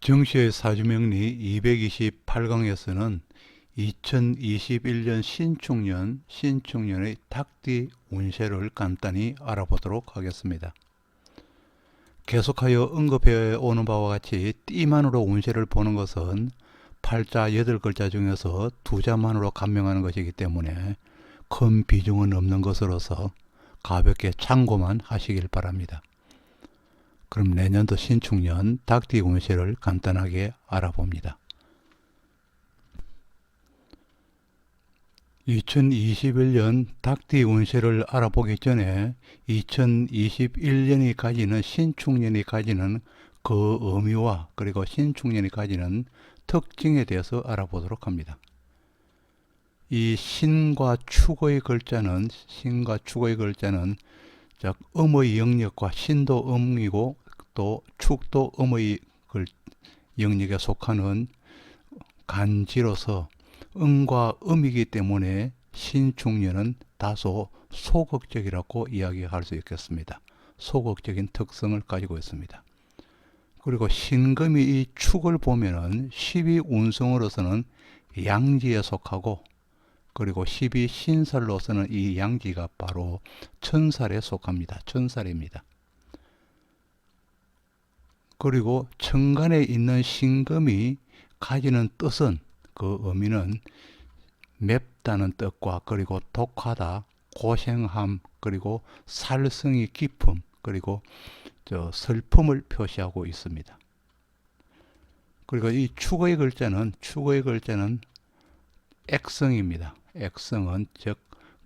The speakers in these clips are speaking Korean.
정씨의 사주명리 228강에서는 2021년 신축년의 닭띠 운세를 간단히 알아보도록 하겠습니다. 계속하여 언급해 오는 바와 같이 띠만으로 운세를 보는 것은 팔자 8글자 중에서 2자만으로 간명하는 것이기 때문에 큰 비중은 없는 것으로서 가볍게 참고만 하시길 바랍니다. 그럼 내년도 신축년 닭띠 운세를 간단하게 알아봅니다. 2021년 닭띠 운세를 알아보기 전에 2021년이 가지는 신축년이 가지는 그 의미와 그리고 신축년이 가지는 특징에 대해서 알아보도록 합니다. 이 신과 축의 글자는 즉 음의 영역과 신도 음이고 또 축도 음의 영역에 속하는 간지로서 음과 음이기 때문에 신축년은 다소 소극적이라고 이야기할 수 있겠습니다. 소극적인 특성을 가지고 있습니다. 그리고 신금이 이 축을 보면은 12운성으로서는 양지에 속하고 그리고 12신살로서는 이 양지가 바로 천살에 속합니다. 천살입니다. 그리고 천간에 있는 신금이 가지는 뜻은 그 의미는 맵다는 뜻과 그리고 독하다, 고생함, 그리고 살성이 깊음, 그리고 슬픔을 표시하고 있습니다. 그리고 이 축의 글자는 액성입니다. 액성은 즉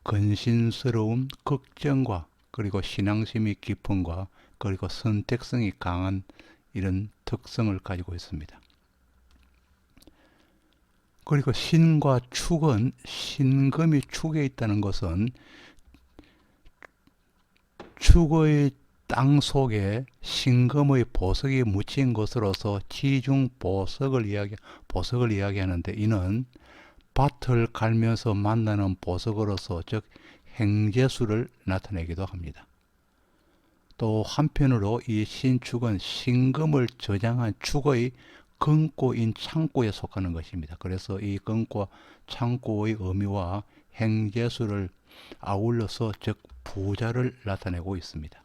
근신스러운 걱정과 그리고 신앙심이 깊음과 그리고 선택성이 강한 이런 특성을 가지고 있습니다. 그리고 신과 축은 신금이 축에 있다는 것은 축의 땅 속에 신금의 보석이 묻힌 것으로서 지중보석을 이야기하는데 이는 밭을 갈면서 만나는 보석으로서 즉 행재수를 나타내기도 합니다. 또 한편으로 이 신축은 신금을 저장한 축의 금고인 창고에 속하는 것입니다. 그래서 이 금고와 창고의 의미와 행재수를 아울러서 즉 부자를 나타내고 있습니다.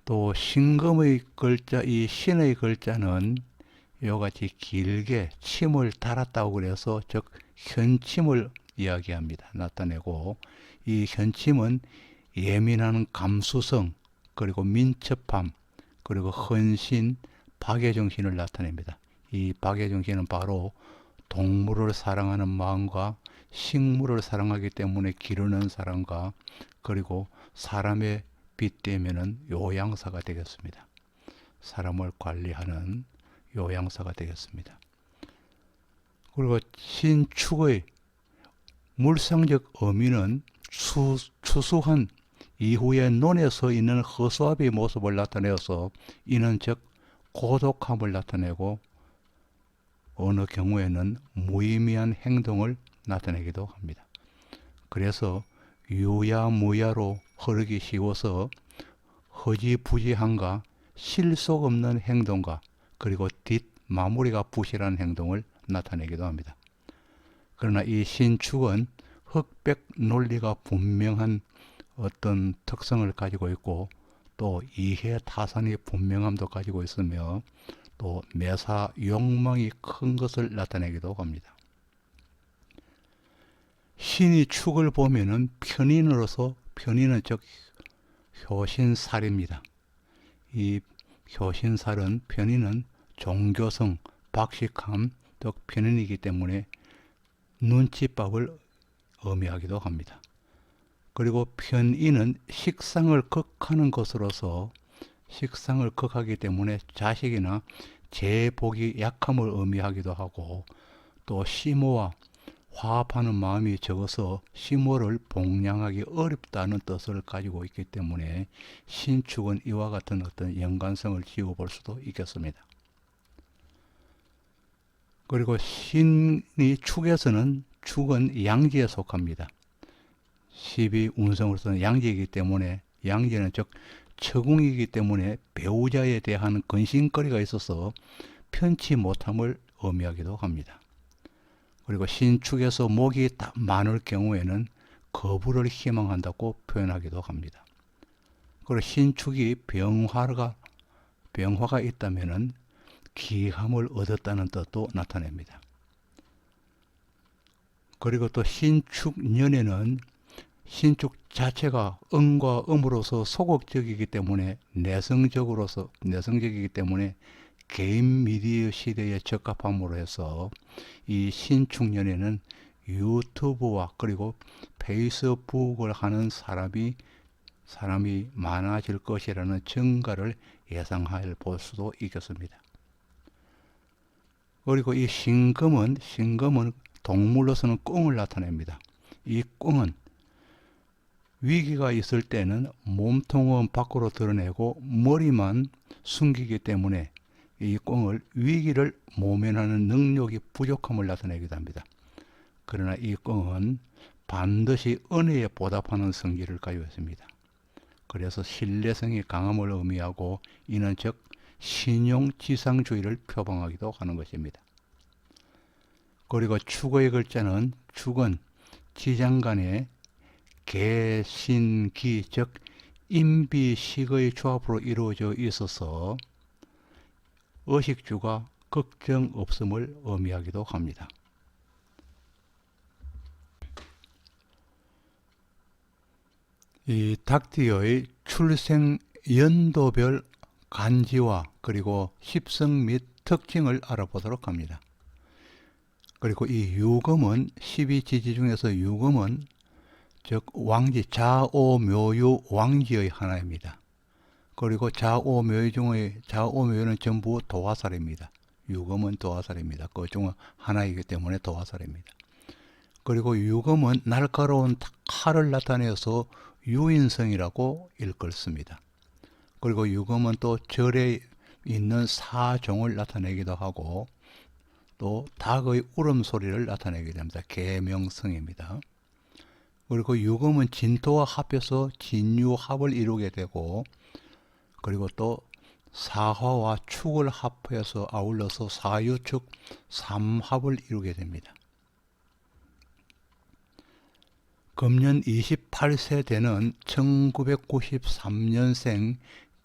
또 신금의 글자, 이 신의 글자는 이같이 길게 침을 달았다고 그래서 즉 현침을 이야기합니다. 나타내고 이 현침은 예민한 감수성 그리고 민첩함 그리고 헌신, 박애정신을 나타냅니다. 이 박애정신은 바로 동물을 사랑하는 마음과 식물을 사랑하기 때문에 기르는 사람과 그리고 사람의 빗대면은 요양사가 되겠습니다. 사람을 관리하는 요양사가 되겠습니다. 그리고 신축의 물상적 의미는 추수한 이후에 논에 서 있는 허수아비의 모습을 나타내어서 이는 즉 고독함을 나타내고 어느 경우에는 무의미한 행동을 나타내기도 합니다. 그래서 유야무야로 흐르기 쉬워서 허지부지함과 실속 없는 행동과 그리고 뒷마무리가 부실한 행동을 나타내기도 합니다. 그러나 이 신축은 흑백 논리가 분명한 어떤 특성을 가지고 있고 또 이해타산이 분명함도 가지고 있으며 또 매사 욕망이 큰 것을 나타내기도 합니다. 신이 축을 보면은 편인으로서 편인은 즉 효신살입니다. 이 효신살은 편인은 종교성, 박식함, 즉 편인이기 때문에 눈치밥을 의미하기도 합니다. 그리고 편인은 식상을 극하는 것으로서 식상을 극하기 때문에 자식이나 재복이 약함을 의미하기도 하고 또 시모와 화합하는 마음이 적어서 시모를 봉양하기 어렵다는 뜻을 가지고 있기 때문에 신축은 이와 같은 어떤 연관성을 지어볼 수도 있겠습니다. 그리고 신이 축은 양지에 속합니다. 12운성으로서는 양지이기 때문에 양지는 즉 처궁이기 때문에 배우자에 대한 근심거리가 있어서 편치 못함을 의미하기도 합니다. 그리고 신축에서 목이 딱 많을 경우에는 거부를 희망한다고 표현하기도 합니다. 그리고 신축이 병화가 있다면 기함을 얻었다는 뜻도 나타냅니다. 그리고 또 신축년에는 신축 자체가 음과 음으로서 소극적이기 때문에 내성적이기 때문에 개인 미디어 시대에 적합함으로 해서 이 신축년에는 유튜브와 그리고 페이스북을 하는 사람이 많아질 것이라는 증가를 예상할 볼 수도 있겠습니다. 그리고 이 신금은 동물로서는 꽁을 나타냅니다. 이 꽁은 위기가 있을 때는 몸통은 밖으로 드러내고 머리만 숨기기 때문에 이 꽁을 위기를 모면하는 능력이 부족함을 나타내기도 합니다. 그러나 이 꽁은 반드시 은혜에 보답하는 성질을 가지고 있습니다. 그래서 신뢰성이 강함을 의미하고 이는 즉 신용지상주의를 표방하기도 하는 것입니다. 그리고 축의 글자는 축은 지장간에 개신기 즉 임비식의 조합으로 이루어져 있어서 의식주가 걱정 없음을 의미하기도 합니다. 이 닭띠의 출생 연도별 간지와 그리고 십성 및 특징을 알아보도록 합니다. 그리고 이 유금은 12지지 중에서 유금은 즉 왕지 자오묘유 왕지의 하나입니다. 그리고 자오묘유는 전부 도화살입니다. 유금은 도화살입니다. 그 중 하나이기 때문에 도화살입니다. 그리고 유금은 날카로운 칼을 나타내서 유인성이라고 읽습니다. 그리고 유금은 또 절에 있는 사종을 나타내기도 하고 또 닭의 울음소리를 나타내게 됩니다. 계명성입니다. 그리고 유금은 진토와 합해서 진유합을 이루게 되고 그리고 또 사화와 축을 합해서 아울러서 사유축 삼합을 이루게 됩니다. 금년 28세 되는 1993년생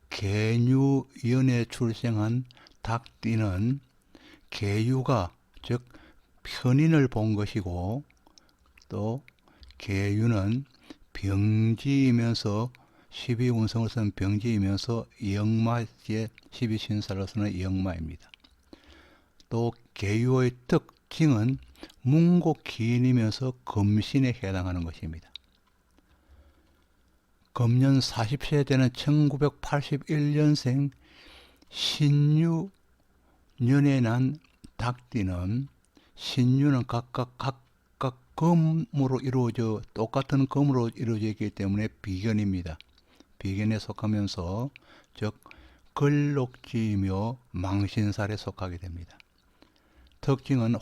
계유연에 출생한 닭띠는 계유가 즉 편인을 본 것이고 또 계유는 병지이면서 12운성으로서는 병지이면서 영마의 12신살로서는 영마입니다. 또 계유의 특징은 문곡기인이면서 금신에 해당하는 것입니다. 금년 40세 되는 1981년생 신유년에 난 닭띠는 신유는 각각 금으로 똑같은 금으로 이루어져 있기 때문에 비견입니다. 비견에 속하면서 즉 걸록지이며 속하게 됩니다. 특징은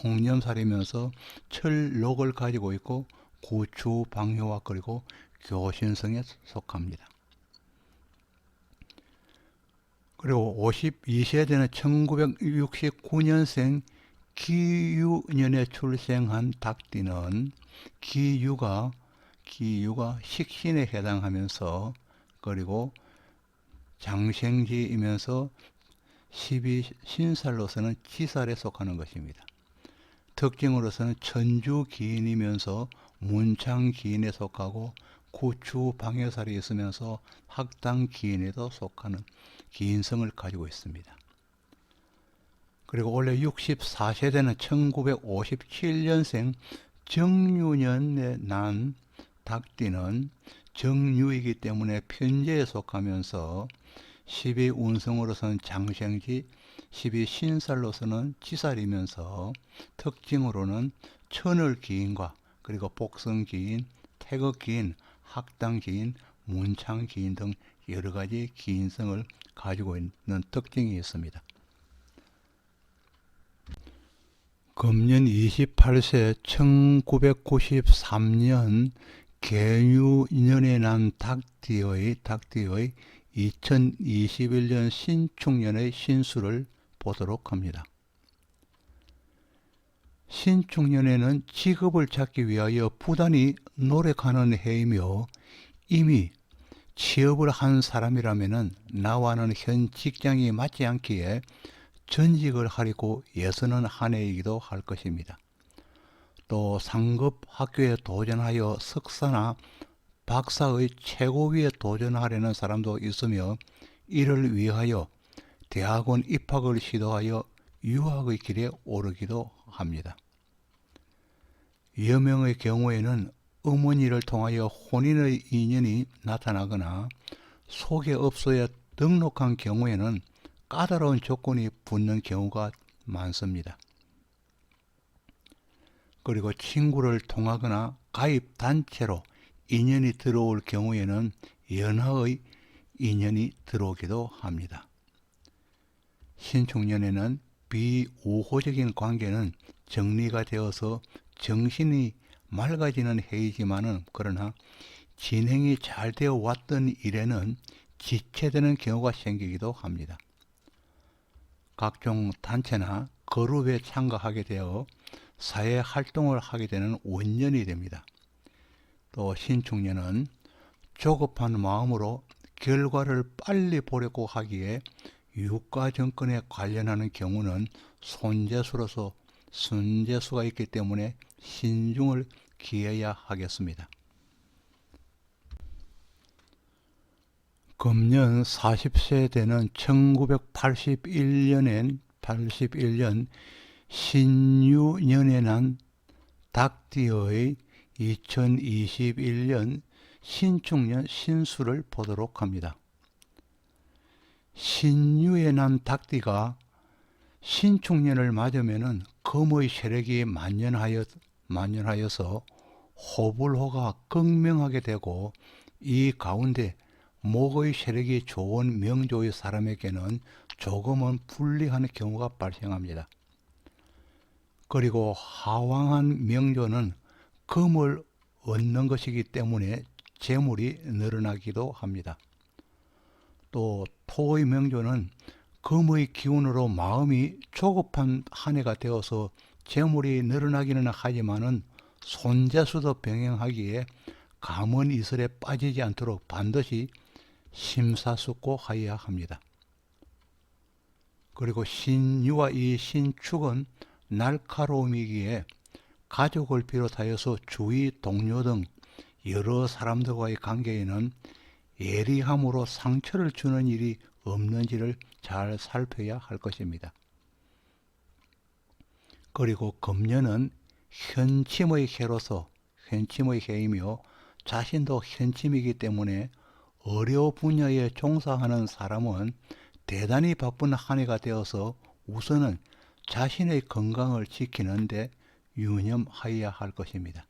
홍념살이면서 철록을 가지고 있고 구추, 방효와 그리고 교신성에 속합니다. 그리고 52세 되는 1969년생 기유년에 출생한 닭띠는 기유가 식신에 해당하면서 그리고 장생지이면서 12신살로서는 지살에 속하는 것입니다. 특징으로서는 천주기인이면서 문창기인에 속하고 구추 방해살이 있으면서 학당기인에도 속하는 기인성을 가지고 있습니다. 그리고 원래 64세 되는 1957년생 정유년에 난 닭띠는 정유이기 때문에 편제에 속하면서 12운성으로서는 장생지, 12신살로서는 지살이면서 특징으로는 천을기인과 그리고 복성기인, 태극기인, 학당기인, 문창기인 등 여러가지 기인성을 가지고 있는 특징이 있습니다. 금년 28세 1993년 개유년에 난 닭띠의 2021년 신축년의 신수를 보도록 합니다. 신축년에는 직업을 찾기 위하여 부단히 노력하는 해이며 이미 취업을 한 사람이라면 나와는 현 직장이 맞지 않기에 전직을 하려고 애쓰는 한 해이기도 할 것입니다. 또 상급 학교에 도전하여 석사나 박사의 최고위에 도전하려는 사람도 있으며 이를 위하여 대학원 입학을 시도하여 유학의 길에 오르기도 합니다. 여명의 경우에는 어머니를 통하여 혼인의 인연이 나타나거나 소개업소에 등록한 경우에는 까다로운 조건이 붙는 경우가 많습니다. 그리고 친구를 통하거나 가입 단체로 인연이 들어올 경우에는 연하의 인연이 들어오기도 합니다. 신축년에는 비우호적인 관계는 정리가 되어서 정신이 맑아지는 해이지만은 그러나 진행이 잘 되어 왔던 일에는 지체되는 경우가 생기기도 합니다. 각종 단체나 그룹에 참가하게 되어 사회 활동을 하게 되는 원년이 됩니다. 또 신축년은 조급한 마음으로 결과를 빨리 보려고 하기에 유가 정권에 관련하는 경우는 손재수로서 순재수가 있기 때문에 신중을 기해야 하겠습니다. 금년 40세 되는 1981년 신유년에 난 닭띠의 2021년 신축년 신수를 보도록 합니다. 신유에 난 닭띠가 신축년을 맞으면은 금의 세력이 만연하여서 호불호가 극명하게 되고 이 가운데 목의 세력이 좋은 명조의 사람에게는 조금은 불리한 경우가 발생합니다. 그리고 하왕한 명조는 금을 얻는 것이기 때문에 재물이 늘어나기도 합니다. 또 토의 명조는 금의 기운으로 마음이 조급한 한 해가 되어서 재물이 늘어나기는 하지만은 손재수도 병행하기에 감언이설에 빠지지 않도록 반드시 심사숙고하여야 합니다. 그리고 신유와 이 신축은 날카로움이기에 가족을 비롯하여서 주위 동료 등 여러 사람들과의 관계에는 예리함으로 상처를 주는 일이 없는지를 잘 살펴야 할 것입니다. 그리고 금년은 현침의 해로서 현침의 해이며 자신도 현침이기 때문에 의료 분야에 종사하는 사람은 대단히 바쁜 한 해가 되어서 우선은 자신의 건강을 지키는데 유념하여야 할 것입니다.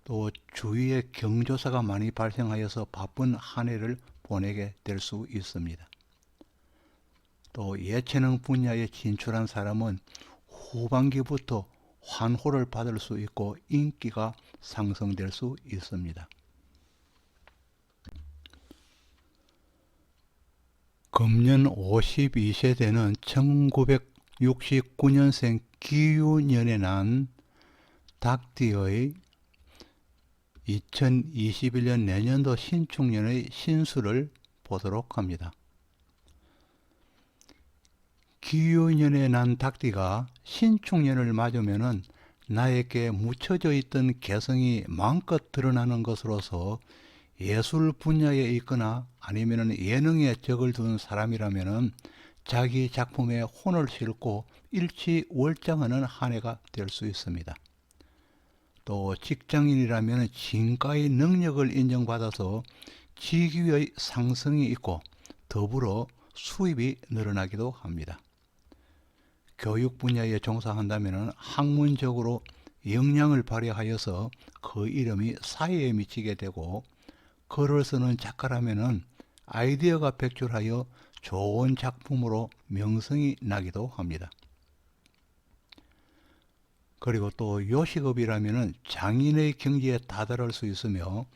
또 주위에 경조사가 많이 발생하여서 바쁜 한 해를 보내게 될 수 있습니다. 또 예체능 분야에 진출한 사람은 후반기부터 환호를 받을 수 있고 인기가 상승될 수 있습니다. 금년 52세대는 1969년생 기유년에 난 닭띠의 2021년 내년도 신축년의 신수를 보도록 합니다. 기유년에 난 닭띠가 신축년을 맞으면은 나에게 묻혀져 있던 개성이 마음껏 드러나는 것으로서 예술 분야에 있거나 아니면은 예능에 적을 둔 사람이라면은 자기 작품에 혼을 싣고 일치월장하는 한 해가 될 수 있습니다. 또 직장인이라면 진가의 능력을 인정받아서 직위의 상승이 있고 더불어 수입이 늘어나기도 합니다. 교육 분야에 종사한다면 학문적으로 역량을 발휘하여서 그 이름이 사회에 미치게 되고 글을 쓰는 작가라면 아이디어가 백출하여 좋은 작품으로 명성이 나기도 합니다. 그리고 또 요식업이라면은 장인의 경지에 다다를 수 있으며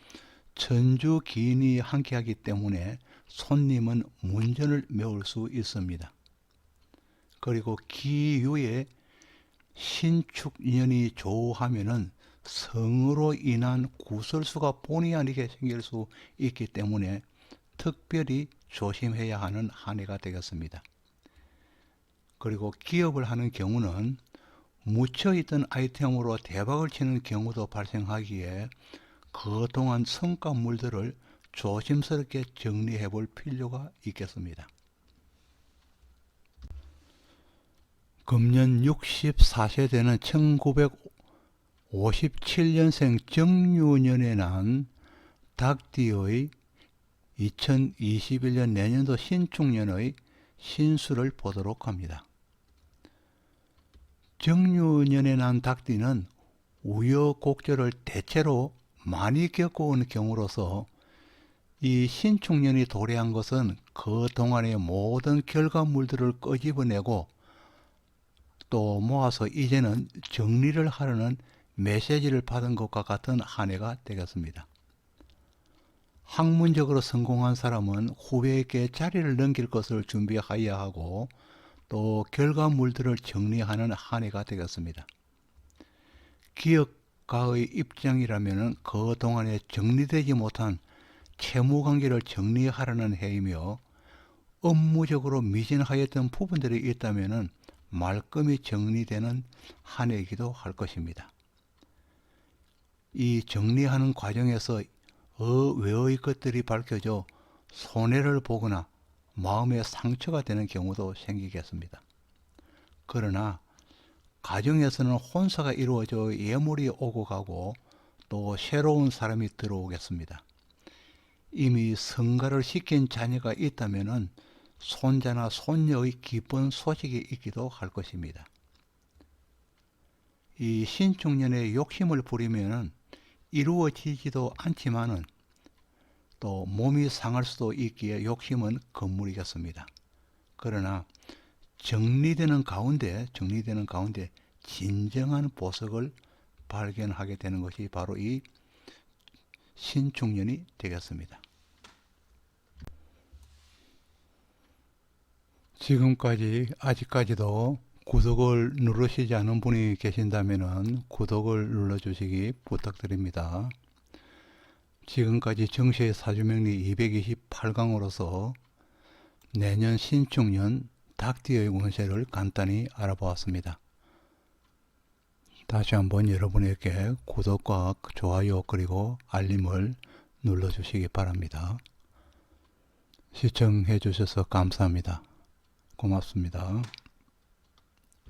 천주 기인이 함께하기 때문에 손님은 문전을 메울 수 있습니다. 그리고 기유에 신축년이 조하면은 성으로 인한 구설수가 본의 아니게 생길 수 있기 때문에 특별히 조심해야 하는 한 해가 되겠습니다. 그리고 기업을 하는 경우는 묻혀있던 아이템으로 대박을 치는 경우도 발생하기에 그동안 성과물들을 조심스럽게 정리해 볼 필요가 있겠습니다. 금년 64세 되는 1957년생 정유년에 난 닭띠의 2021년 내년도 신축년의 신수를 보도록 합니다. 정유년에 난 닭띠는 우여곡절을 대체로 많이 겪어온 경우로서 이 신축년이 도래한 것은 그동안의 모든 결과물들을 끄집어내고 또 모아서 이제는 정리를 하려는 메시지를 받은 것과 같은 한 해가 되겠습니다. 학문적으로 성공한 사람은 후배에게 자리를 넘길 것을 준비하여야 하고 또 결과물들을 정리하는 한 해가 되겠습니다. 기업가의 입장이라면 그동안에 정리되지 못한 채무관계를 정리하려는 해이며 업무적으로 미진하였던 부분들이 있다면 말끔히 정리되는 한 해이기도 할 것입니다. 이 정리하는 과정에서 외의 것들이 밝혀져 손해를 보거나 마음의 상처가 되는 경우도 생기겠습니다. 그러나 가정에서는 혼사가 이루어져 예물이 오고 가고 또 새로운 사람이 들어오겠습니다. 이미 성가를 시킨 자녀가 있다면 손자나 손녀의 기쁜 소식이 있기도 할 것입니다. 이 신축년에 욕심을 부리면 이루어지지도 않지만은 또 몸이 상할 수도 있기에 욕심은 금물이겠습니다. 그러나 정리되는 가운데 진정한 보석을 발견하게 되는 것이 바로 이 신축년이 되겠습니다. 지금까지 아직까지도 구독을 누르시지 않은 분이 계신다면 구독을 눌러주시기 부탁드립니다. 지금까지 정시의 사주명리 228강으로서 내년 신축년 닭띠의 운세를 간단히 알아보았습니다. 다시 한번 여러분에게 구독과 좋아요 그리고 알림을 눌러주시기 바랍니다. 시청해 주셔서 감사합니다. 고맙습니다.